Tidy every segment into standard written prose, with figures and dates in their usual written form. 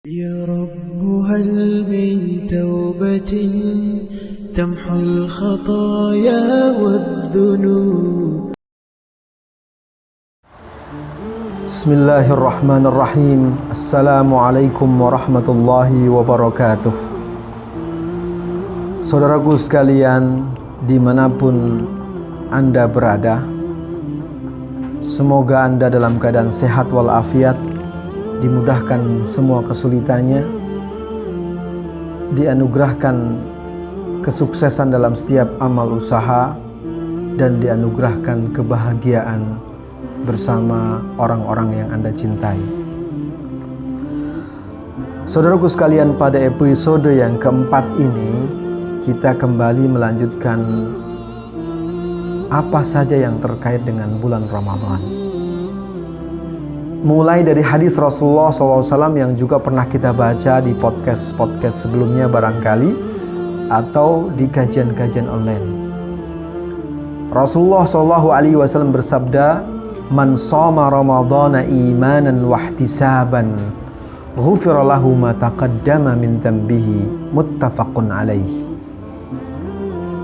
يا رب هل من توبة تمحو الخطايا والذنوب. Bismillahirrahmanirrahim. Assalamualaikum warahmatullahi wabarakatuh. Saudaraku sekalian, dimanapun Anda berada, semoga Anda dalam keadaan sehat walafiat, dimudahkan semua kesulitannya, dianugerahkan kesuksesan dalam setiap amal usaha, dan dianugerahkan kebahagiaan bersama orang-orang yang Anda cintai. Saudaraku sekalian, pada episode yang keempat ini kita kembali melanjutkan apa saja yang terkait dengan bulan Ramadan. Mulai dari hadis Rasulullah SAW yang juga pernah kita baca di podcast sebelumnya barangkali, atau di kajian-kajian online. Rasulullah SAW bersabda, "Man shoma Ramadhana imanan wahtisaban, ghufira lahu ma taqaddama min dhanbihi." Muttafaqun alaih.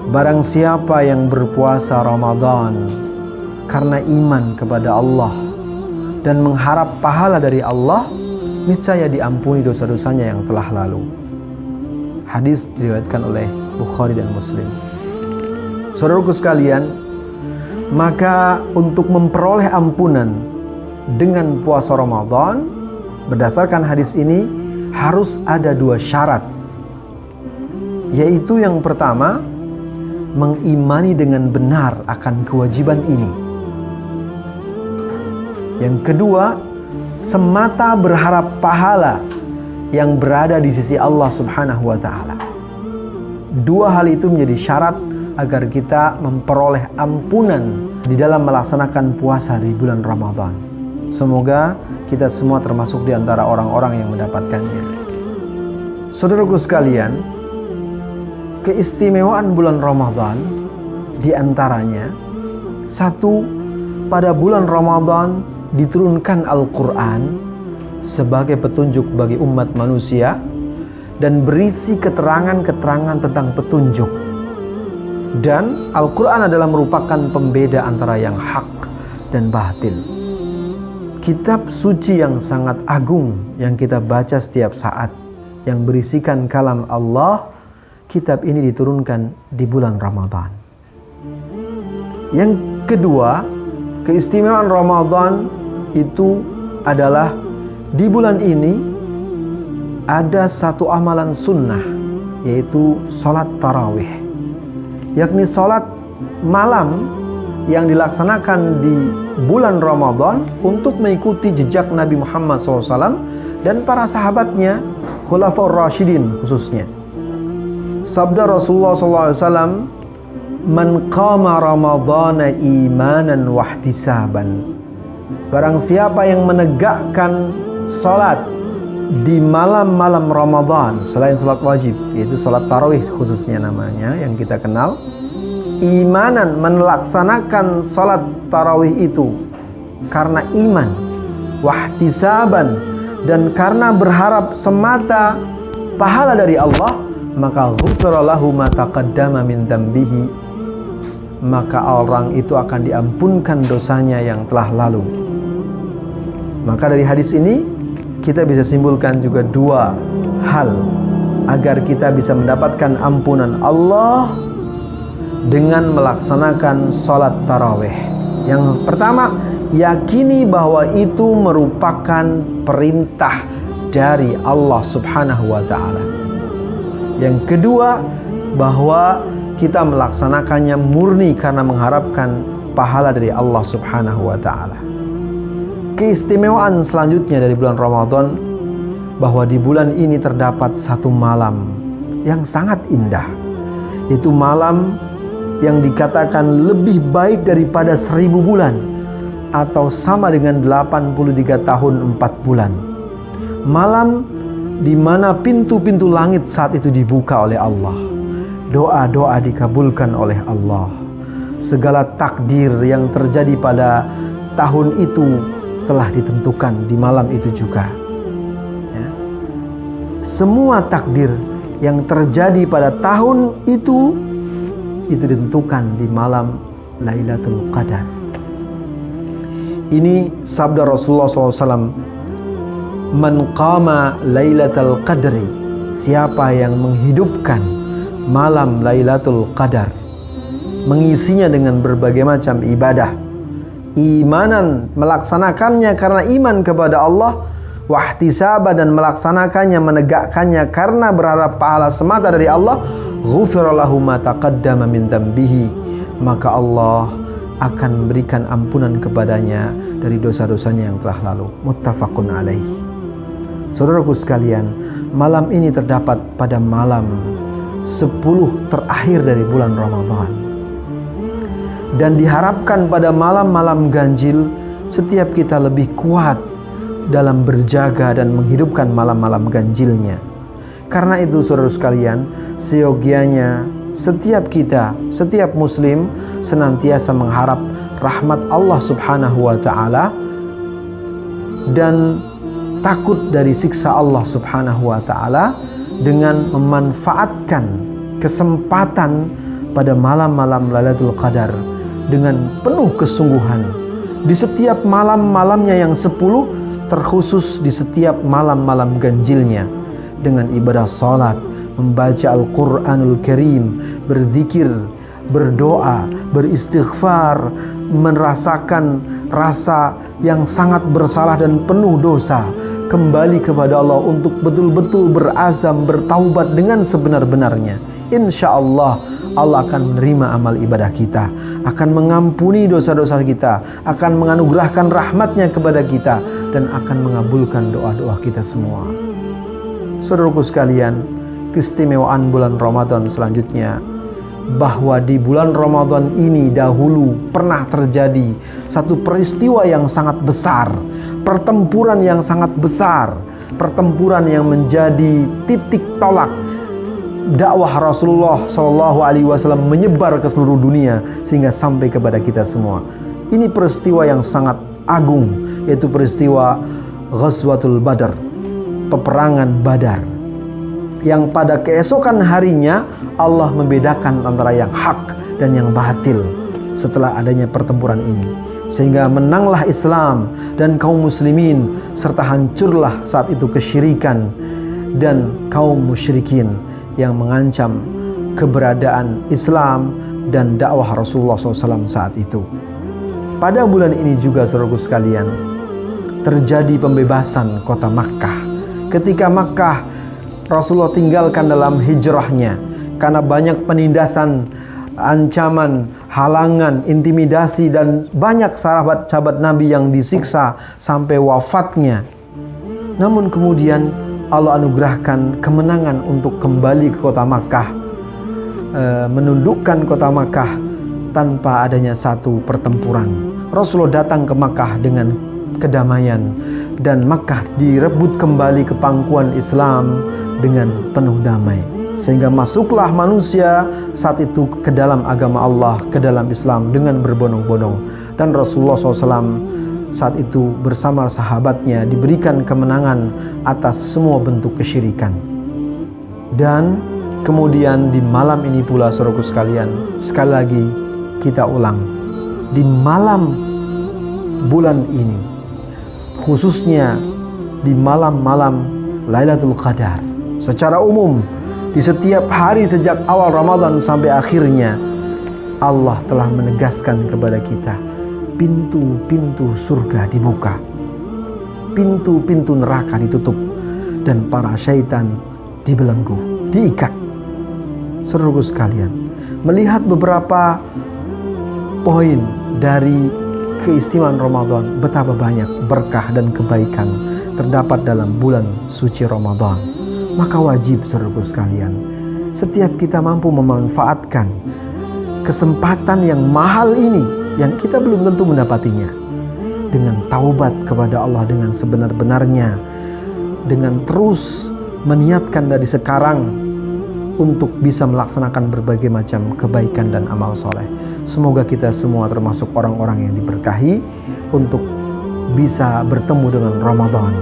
Barang siapa yang berpuasa Ramadan karena iman kepada Allah dan mengharap pahala dari Allah, niscaya diampuni dosa-dosanya yang telah lalu. Hadis diriwayatkan oleh Bukhari dan Muslim. Saudaraku sekalian, maka untuk memperoleh ampunan dengan puasa Ramadan, berdasarkan hadis ini harus ada dua syarat. Yaitu yang pertama, mengimani dengan benar akan kewajiban ini. Yang kedua, semata berharap pahala yang berada di sisi Allah Subhanahu wa ta'ala. Dua hal itu menjadi syarat agar kita memperoleh ampunan di dalam melaksanakan puasa di bulan Ramadan. Semoga kita semua termasuk di antara orang-orang yang mendapatkannya. Saudaraku sekalian, keistimewaan bulan Ramadan di antaranya, satu, pada bulan Ramadan diturunkan Al-Quran sebagai petunjuk bagi umat manusia dan berisi keterangan-keterangan tentang petunjuk. Dan Al-Quran adalah merupakan pembeda antara yang hak dan batil. Kitab suci yang sangat agung yang kita baca setiap saat, yang berisikan kalam Allah, kitab ini diturunkan di bulan Ramadan. Yang kedua, keistimewaan Ramadan itu adalah di bulan ini ada satu amalan sunnah, yaitu sholat tarawih, yakni sholat malam yang dilaksanakan di bulan Ramadan untuk mengikuti jejak Nabi Muhammad SAW dan para sahabatnya, Khulafaur Rasyidin khususnya. Sabda Rasulullah SAW, "Man qama Ramadhana imanan wahtisaban." Barang siapa yang menegakkan sholat di malam-malam Ramadan selain sholat wajib, yaitu sholat tarawih khususnya namanya yang kita kenal, imanan, melaksanakan sholat tarawih itu karena iman, wahtisaban, dan karena berharap semata pahala dari Allah, maka ghufira lahu ma taqaddama min dhanbihi, maka orang itu akan diampunkan dosanya yang telah lalu. Maka dari hadis ini kita bisa simpulkan juga dua hal agar kita bisa mendapatkan ampunan Allah dengan melaksanakan sholat tarawih. Yang pertama, yakini bahwa itu merupakan perintah dari Allah Subhanahu wa ta'ala. Yang kedua, bahwa kita melaksanakannya murni karena mengharapkan pahala dari Allah Subhanahu wa ta'ala. Keistimewaan selanjutnya dari bulan Ramadan, bahwa di bulan ini terdapat satu malam yang sangat indah. Itu malam yang dikatakan lebih baik daripada 1000 bulan, atau sama dengan 83 tahun 4 bulan. Malam di mana pintu-pintu langit saat itu dibuka oleh Allah. Doa-doa dikabulkan oleh Allah. Segala takdir yang terjadi pada tahun itu telah ditentukan di malam itu juga. semua takdir yang terjadi pada tahun itu ditentukan di malam Lailatul Qadar. Ini sabda Rasulullah SAW, man qama Lailatul Qadri, siapa yang menghidupkan malam Lailatul Qadar, mengisinya dengan berbagai macam ibadah, imanan, melaksanakannya karena iman kepada Allah, wahtisaba, dan melaksanakannya, menegakkannya karena berharap pahala semata dari Allah, ghufira lahu ma taqaddama min dzambihi, maka Allah akan memberikan ampunan kepadanya dari dosa-dosanya yang telah lalu. Muttafaqun alaih. Saudaraku sekalian, malam ini terdapat pada malam 10 terakhir dari bulan Ramadan, dan diharapkan pada malam-malam ganjil setiap kita lebih kuat dalam berjaga dan menghidupkan malam-malam ganjilnya. Karena itu saudara sekalian, seyogianya setiap kita, setiap muslim senantiasa mengharap rahmat Allah Subhanahu wa taala dan takut dari siksa Allah Subhanahu wa taala dengan memanfaatkan kesempatan pada malam-malam Lailatul Qadar dengan penuh kesungguhan. Di setiap malam-malamnya yang 10, terkhusus di setiap malam-malam ganjilnya, dengan ibadah salat, membaca Al-Quranul Karim, berzikir, berdoa, beristighfar, merasakan rasa yang sangat bersalah dan penuh dosa, kembali kepada Allah untuk betul-betul berazam bertaubat dengan sebenar-benarnya. Insya Allah Allah akan menerima amal ibadah kita, akan mengampuni dosa-dosa kita, akan menganugerahkan rahmatnya kepada kita, dan akan mengabulkan doa-doa kita semua. Saudaraku sekalian, keistimewaan bulan Ramadan selanjutnya, bahwa di bulan Ramadan ini dahulu pernah terjadi satu peristiwa yang sangat besar, pertempuran yang sangat besar, pertempuran yang menjadi titik tolak dakwah Rasulullah SAW menyebar ke seluruh dunia sehingga sampai kepada kita semua. Ini peristiwa yang sangat agung, yaitu peristiwa Ghazwatul Badar, peperangan Badar, yang pada keesokan harinya Allah membedakan antara yang hak dan yang batil setelah adanya pertempuran ini, sehingga menanglah Islam dan kaum muslimin, serta hancurlah saat itu kesyirikan dan kaum musyrikin yang mengancam keberadaan Islam dan dakwah Rasulullah SAW saat itu. Pada bulan ini juga saudaraku sekalian, terjadi pembebasan kota Makkah. Ketika Makkah Rasulullah tinggalkan dalam hijrahnya karena banyak penindasan, ancaman, halangan, intimidasi, dan banyak sahabat-sahabat Nabi yang disiksa sampai wafatnya. Namun kemudian Allah anugerahkan kemenangan untuk kembali ke kota Makkah, menundukkan kota Makkah tanpa adanya satu pertempuran. Rasulullah datang ke Makkah dengan kedamaian, dan Makkah direbut kembali ke pangkuan Islam dengan penuh damai, sehingga masuklah manusia saat itu ke dalam agama Allah, ke dalam Islam dengan berbondong-bondong. Dan Rasulullah SAW saat itu bersama sahabatnya diberikan kemenangan atas semua bentuk kesyirikan. Dan kemudian di malam ini pula saudaraku sekalian, sekali lagi kita ulang, di malam bulan ini, khususnya di malam-malam Lailatul Qadar, secara umum di setiap hari sejak awal Ramadan sampai akhirnya, Allah telah menegaskan kepada kita, pintu-pintu surga dibuka, pintu-pintu neraka ditutup, dan para syaitan dibelenggu, diikat. Saudaraku sekalian, melihat beberapa poin dari keistimewaan Ramadan, betapa banyak berkah dan kebaikan terdapat dalam bulan suci Ramadan, maka wajib saudaraku sekalian, setiap kita mampu memanfaatkan kesempatan yang mahal ini, yang kita belum tentu mendapatinya, dengan taubat kepada Allah dengan sebenar-benarnya, dengan terus meniatkan dari sekarang untuk bisa melaksanakan berbagai macam kebaikan dan amal soleh. Semoga kita semua termasuk orang-orang yang diberkahi untuk bisa bertemu dengan Ramadan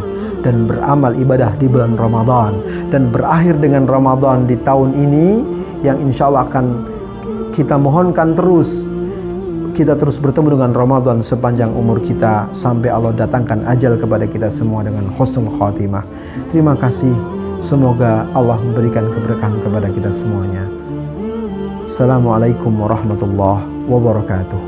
dan beramal ibadah di bulan Ramadan, dan berakhir dengan Ramadan di tahun ini yang insya Allah akan kita mohonkan kita terus bertemu dengan Ramadan sepanjang umur kita sampai Allah datangkan ajal kepada kita semua dengan husnul khatimah. Terima kasih. Semoga Allah memberikan keberkahan kepada kita semuanya. Assalamualaikum warahmatullahi wabarakatuh.